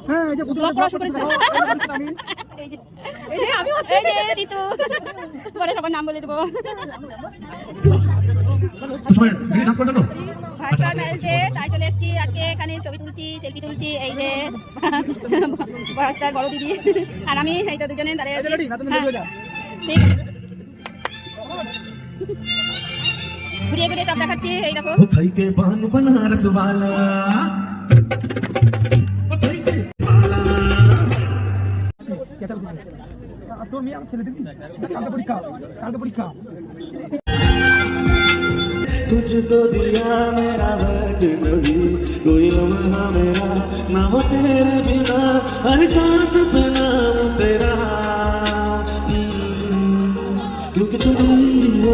হ্যাঁ, এই যে পুতুল ব্লগ করেছে আমি এই যে আমি আছি ঋতু পরে সবার নাম বলে দেব। সময় ডান্স করতে না ভাষা মেলছে তাই চলে এসেছি আজকে এখানে ছবি তুলছি সেলফি তুলছি। এই যে রাস্তার বড় দিদি আর আমি এই তো দুজনে দাঁড়িয়ে আছি। ঠিক ঘুরিয়ে ঘুরিয়ে সব দেখাচ্ছি। এই দেখো খাইকে পান बनारस वाला তোর মেয়ে আমার ছেলে দিদি কালকে পরীক্ষা तुझको दिया मेरा वक्त सभी कोई लम्हा मेरा ना हो तेरे बिना हर सांस पे नाम तेरा क्योंकि तुम